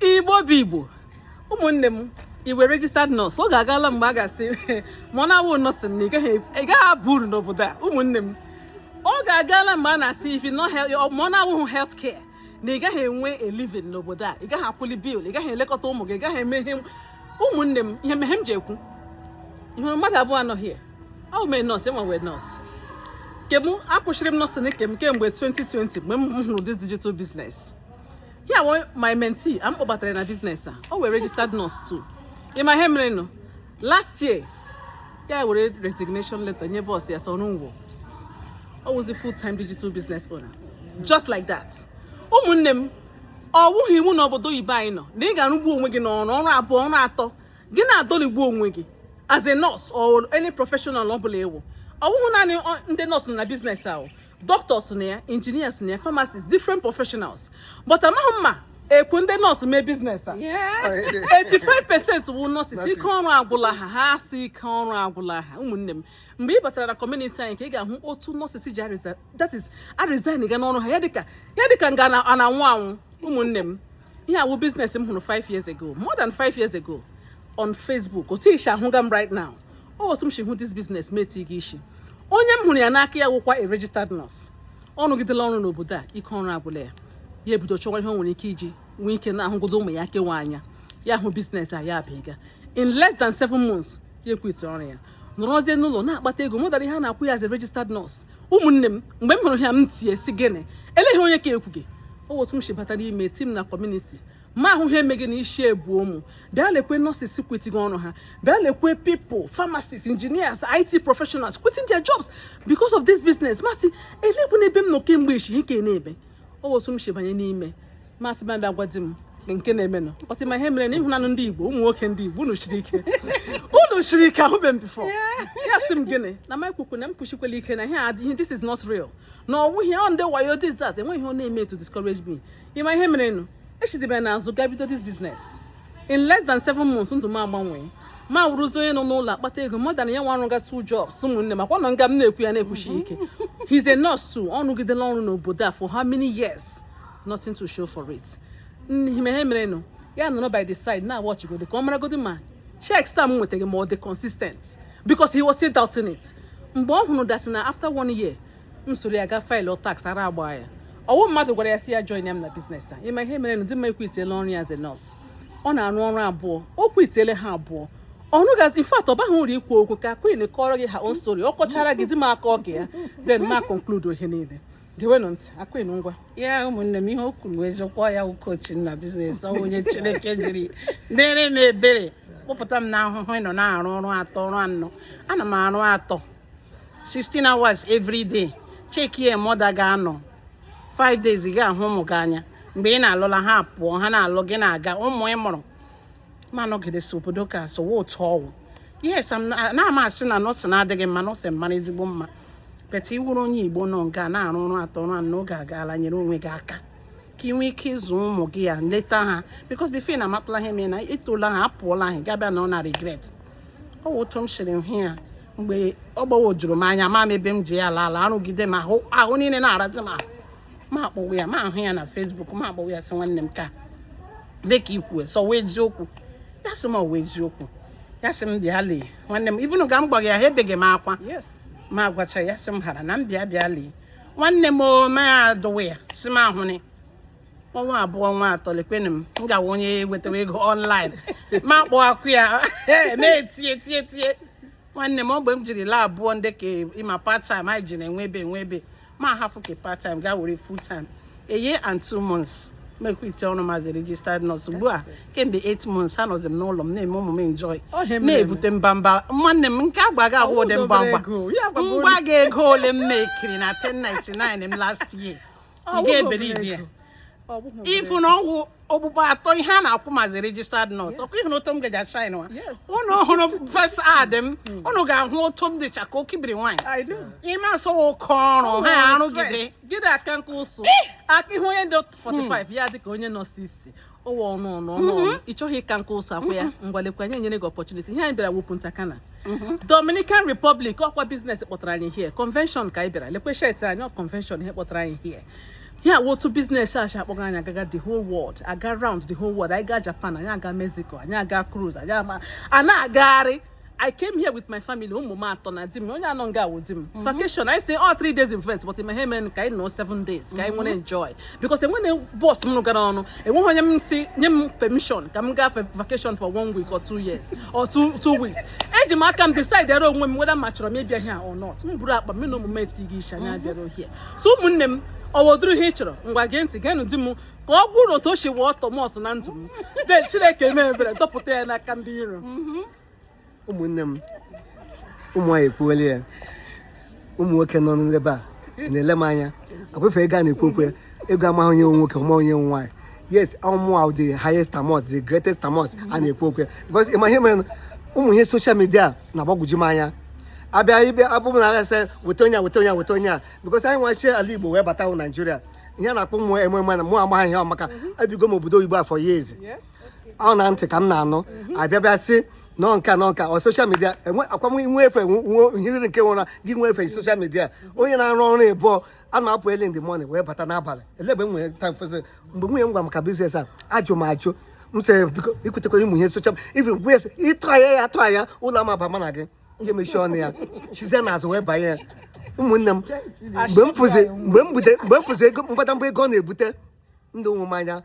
Igbo Bibo. Ụmụnne m, iwe registered nurse. Ọ ga-agala mgbe a ga-asị ma ọ na-awụ nọọsụ na ị gaghị abụ uru n'obodo a. Ụmụnne m, ọ ga-agala mgbe a na-asị if ma ọ na-awụghị health care na ị gaghị enwe a living n'obodo a. Ị gaghị akwụli bill, ị gaghị elekọta ụmụ gị, ị gaghị eme ihe. Ụmụnne m, ihe m ji ekwu ihe mmadụ abụọ anọghị ọ mee nọọsụ enwe nọọsụ akwụsịrị m nọọsụ n'ike m kemgbe 2020 mgbe m hụrụ this digital business. Here my mentee am kpọbatara na business a o were registered nurse too. Ịma ihe mere nọ last year ya were resignation letter nye boss ya sọrọ ngwo. I was a full-time digital business owner just like that. Ụmụnne m ọ wụghị iwu n'obodo ibe anyị nọ na ị ga-arụgbu onwe gị n'ọrụ ọrụ abụọ ọrụ atọ gị na-adọligbu onwe gị as a nurse or any professional ọ bụla ewu. Ọ wụghị naanị ndị nurse na business ahụ, doctors na ya, engineers na ya, pharmacists, different professionals. But amaghị mma ekwu ndị nurse mee business a 85% wụ nurses ike ọrụ agwụla ha si ike ọrụ agwụla ha. Ụmụnne m mgbe ị batara na community anyị ka ị ga-ahụ otu nurses ji resign ga n'ọrụ ha ya dịka nga na-anwụ anwụ. Ụmụnne m ihe awụ business m hụrụ 5 years ago, more than 5 years ago on Facebook. Otu ishi ahụga m right now otu m shi hụ this business meti gị ishi onye m hụrụ ya n'aka ya wụkwa a registered nurse. Ọ nọgidela ọrụ n'obodo a ike ọrụ agwụla ya ebido chọwa ihe o nwere ike iji nwee ike na-ahụgodo ụmụ ya kewa anya ya hụ business a ya abịa in less than 7 months ya ekwite ọrụ ya nọrọzie n'ụlọ na-akpata ego mụdara ihe a na-akwụ ya as a registered nurse. Ụmụnne m mgbe m hụrụ ya m tie si gịnị eleghị onye ka ekwu gị otu m shi bata n'ime tim na community ma ahụ ha emeghe na isi ebu ụmụ bịa lekwe nurses quitting ọrụ ha bịa lekwe people pharmacists engineers IT professionals quitting their jobs because of this business. Masị elekwu n'ebe m nọ kemgbe ishi ihe ke na-ebe otu m shi banye n'ime masị ma bịa gwadi m nke na-eme nọ ọtị ma ihe mere na ịhụnanụ ndị Igbo ụmụ nwoke ndị Igbo unu shiri ike ahụbe m before ya sị m gịnị na ma ekwukwu na m kwuchikwela ike na ihe this is not real na ọwụ ihe ọ ndị wayo this that enweghị ihe ọ na-eme to discourage me. Ịma ihe mere nụ echizibere n'azụ ga bido this business in less than 7 months ndụ m agbanwee ma wụrụzi onye nọ n'ụlọ akpata ego more than ya nwa ọrụ ga 2 jobs. Ụmụnne makwa nọ nga m na-ekwu ya na-ekwuchi ike he's a nurse too. Ọ nọgidela ọrụ n'obodo a for how many years nothing to show for it. Ihe mere nụ ya nọrọ by the side na watch go ka ọ maragodi ma check sam nwetaghị ma ọ dị consistent because he was still doubting it. Mgbe ọ hụrụ that na after 1 year m soro ya ga file tax ara agba ya ọwụ mmadụ gwara ya si ya join m na business a. Ịma ihe mere nụ dị mma ekwitiela ọrụ ya as a nurse. Ọ na-arụ ọrụ abụọ o kwitiele ha abụọ ọnụ gazi in fact ọ baghị uru ikwu okwu ka queen kọrọ gị ha own story ọ kọchara gị dị m aka oge ya then ma conclude ihe niile gewenụ ntị akwụghị ngwa ya. Ụmụnne m ihe o kwuru eziokwu ya coach na business ọ onye Chineke jiri dere m ebere kpọpụta m na ahụhụ ịnọ na-arụ ọrụ atọ ọrụ anọ. Ana m arụ atọ 16 hours every day. Check ye mother ga-anọ 5 days ị ga-ahụ ụmụ gị anya mgbe ị na-alụla ha pụọ ha na-alụ gị na-aga ụmụ ị mụrụ ma nọgidesi obodo ka so otu ọwụ. Yes, na-amasị na nọọsụ na-adịghị mma nọọsụ mara ezigbo mma bete iwuru onye Igbo nọ nga na-arụ ọrụ atọ ọrụ anọ oge agaala nyere onwe gị aka ka ị nwee ike ịzụ ụmụ gị ya leta ha because before na amapụla ha eme na etola ha apụọla ha gabịa na ọ na regret. Ọ wụ otu m shiri hụ ya mgbe ọ gbawojuru m anya ma ebe m ji ya ala arụgide m ahụ niile na-arazi m ahụ ma akpọwo ya ma ahụ ya na Facebook ma akpọwo ya sị nwanne m ka dịka ikwue sọwa eziokwu ya sị m ọwa eziokwu ya sị m bịa lee nwanne m ivunu ga m gbaghị ya ha ebeghị m akwa ma gwacha ya sị m hara na m bịa lee nwanne m ma ya adụwa ya sị m ahụ ni ọnwa abụọ ọnwa atọ lekwenụ m gawa onye wetara ego online ma kpọọ akụ ya na-etie nwanne m mgbe m jiri laa abụọ ndị ka ịma part time anyị ji na-enwe ebe ma hafụ ka part time ga were full time a year and 2 months mekwite ọrụ maazị registered nurse. Ugbu a kemgbe 8 months ha nọzi m n'ụlọ m na-eme ụmụ m enjoy na-ebute mbamba. Nwanne m nke agbaga agwụ dị mbamba ngwa ga ego ole m mekiri na 1099 m last year ị ga-eberibi ya ifu na ọgwụ ogbugba atọ ihe a na-akwụ maazị registered nurse ọkụ ihe n'otu m gaja shine wa ụnụ ọhụrụ first ad m ụnụ ga-ahụ otu m dịcha ka okibiri nwaanyị ime asọ oke ọrụ ha arụgide gịdị aka nke ụsụ aka ihe onye dị 45 ya dị ka onye nọ 60 ụwa ọnụ ị chọghị ịka nke ụsụ akwa ya ngwalekwa anyị nyere gị opportunity ihe anyị bịara wepụ ntakana Dominican Republic ọkwa business kpọtara anyị here convention ka anyị bịara lekwe shet anyị convention ihe kpọtara anyị here Here, what to business? I got the whole world. I got around the whole world. I got Japan. I got Mexico. I got cruise. I got it. I came here with my family. Vacation. I say 3 days in France, but in my head, I know 7 days. I want to enjoy because when the boss I want say permission. Come go for vacation for 1 week or 2 years or two weeks. I can decide whether match or maybe here or not. But me no moment here. So munem. Ọwọdụrụ ihe chọrọ ngwa gee ntị gee n'ụdị m ka ọ bụrụ otu o si wụọ Thomas na ndụ m de Chineke mebere dọpụta ya n'aka ndị iro. Ụmụnne m ụmụ nwaanyị ekwuola ya ụmụ nwoke nọ n'ebe a na-ele m anya akwefe ego a na-ekwu okwu ego amaghị onye nwoke ọma onye nwaanyị. Yes, ụmụ the highest Thomas, the greatest Thomas a na-ekwu okwu because ịma ihe mere ụmụ ihe social media na-agbagwoju m anya abịa ibe abụm na ase weta onye because anyị nwa share ala Igbo wee bata Nigeria ihe na-akpọ mmụọ ememe na mụ amaghị ihe maka abigo m obodo Igbo for years ọ na ntị ka m na-anụ abịa sị nọ nka ọ social media enwe akwam nwe efe ihe nke nwere gị nwe efe social media onye na-arụ ọrụ ebo a na-apụ early in the morning wee bata n'abalị elebe m nwere time fese mgbe nwunye m gwa maka business a ajụ m sị biko ikwutekwa ụmụ ihe social even ịtụ ya ụlọ ama bama na gị ihe mechie ọnụ ya chizie n'azụ wee banye ya ụmụnne m mgbe m fụzi ego mgbadamba ego ọ na-ebute ndị ụmụ m anya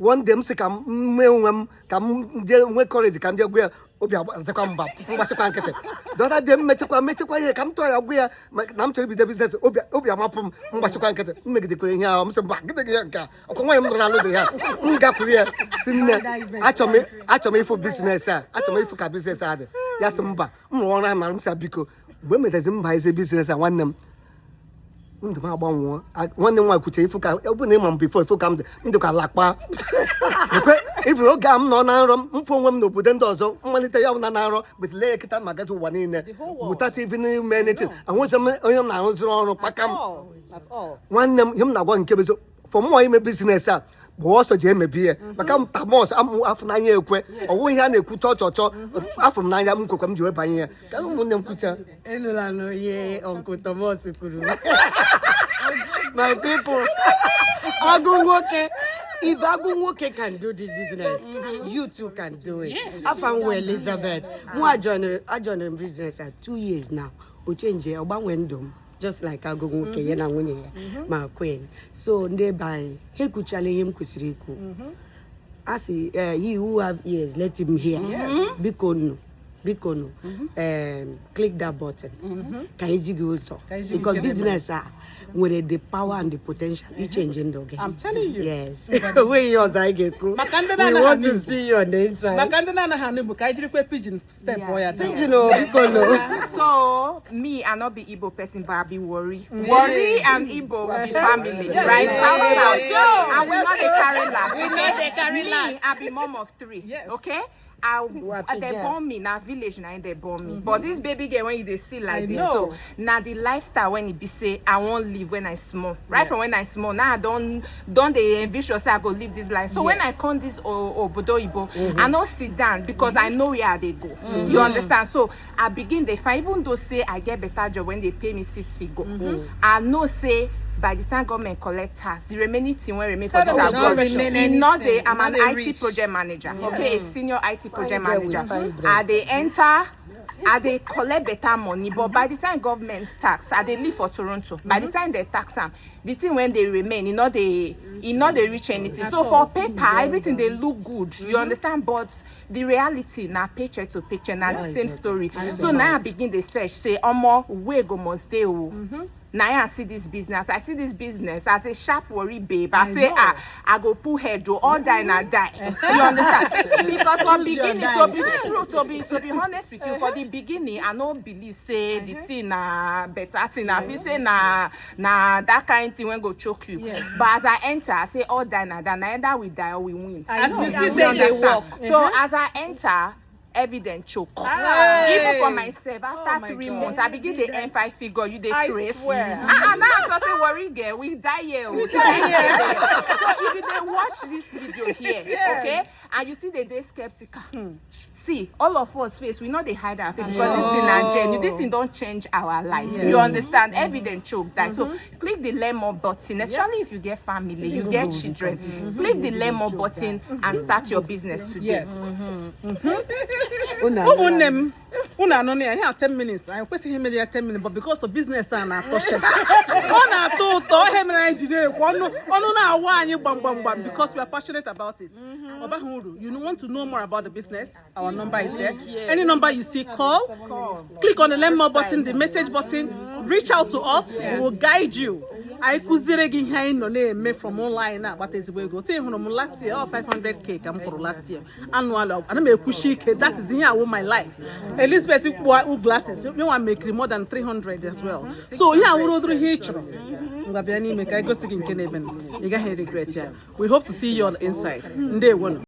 one day m sị ka m mee onwe m ka m jee nwee courage ka m jee gwa ya obi adịkwa mba mgbasịkwa nkịtị dọta dị m mechekwa ihe ka m tụọ ya gwa ya na m chọrọ ibido biznes obi amapụ m mgbasịkwa nkịtị m megidekwara ihe ahụ m sị mba gịdị gị ya nke a ọkwa nwaanyị m nọ n'alụ dị ya m gakwuru ya si nne achọ m ịfụ biznes a achọ m ịfụ ka biznes a dị ya sị mba m rụọ ọrụ ahụ na m sị biko mgbe m metezi mba eze biznes a nwanne m ndụ m agbanwụọ nwanne m nwaanyị kwuche ifu ka ọ bụ na ịma m bifo ifu ka m dị ndụ ka lakpa ifu oge a m nọ na nrọ mfụ onwe m n'obodo ndị ọzọ mmalite ya bụ na nrọ betile ya kịta magazi ụwa niile wụta tv n'ime netin ahụzi m onye m na-arụziri ọrụ kpaka m nwanne m ihe m na-agwa nke bezo fọ mụọ ime bizines a bụ ọsọ ji emebi ya maka m Thomas afọ n'anya ekwe ọwụ ihe a na-ekwu chọọ afọ m n'anya m kwekwa m ji wee banye ya ka ụmụnne m kwucha Enụla n'oye Uncle Thomas kwuru. My people, Agụ nwoke, if Agụ nwoke can do this business, you too can do it. Afanwe Elizabeth, mụ ajoinere business at 2 years now. O change ogbanwe ndụ m just like Agụ nwoke ya na nwunye ya ma Queen. So ndị banyị ha ekwuchala ihe m kwesịrị ikwu. Asị he who have ears let him hear. Biko no. Click that button. Ka ezi gị ụzọ because business nwere the power and the potential changing the game. I'm telling you. Yes. When yours I get cool. We want to see you on the inside. Makandana na hanibu ka ijiri kwe pigeon step boya. Pigeon biko no. So me I not be Igbo person but I be worry. Worry and Igbo will be family. Right? South. And we not dey carry last. We not dey carry last. Me I be mom of 3. Yes. Okay? They born me now village now they born me but this baby girl when you see like this so now the lifestyle when it be say I won't live when I small right from when I small now I don't they envision say I go live this life so when I come this obodo Igbo I not sit down because I know where they go you understand so I begin they find even though say I get better job when they pay me 6 figure I know say by the time government collect tax, the remaining thing when remain for this I'm an IT project manager. Yes. Okay, a senior IT project manager. They collect better money, but by the time government tax, they live for Toronto. By the time they tax them, the thing when they remain, they reach anything. So for paper, everything they look good. You understand? But the reality now paycheck to picture, now the same story. So now I begin the search, say, more way go must stay. Now I see this business. I see this business as a sharp worry babe. I say, I go pull head, do all die and I die. You understand? Because from beginning, to be true, to be honest with you, for the beginning, I don't believe say the thing better thing. I feel say na that kind of thing when go choke you. Yes. But as I enter, I say all die and I die. Either we die or we win. As you see, they work. So as I enter. Evident choke. Even for myself, after 3 months, I begin the M5 figure. You the craze. Now I just say worry girl, we die here. So if you watch this video here, okay, and you see they skeptical. See, all of us face, we know they hide our face because this thing and genuine. This thing don't change our life. You understand? Evident choke that. So click the learn more button, especially if you get family, you get children. Click the learn more button and start your business today. Una no here 10 minutes. I request him 10 minutes, but because of business and because we are passionate about it. You want to know more about the business? Our number is there. Any number you see, call. Click on the learn more button, the message button. Reach out to us. We will guide you. I kuziregi here no name from online now, but as we go. Say last year, 500K come for last year. Annual, and I kushike. That is here all my life. Elizabeth who glasses. You want make more than 300 as well. So yeah, we will do here. We hope to see you on the inside. Day one.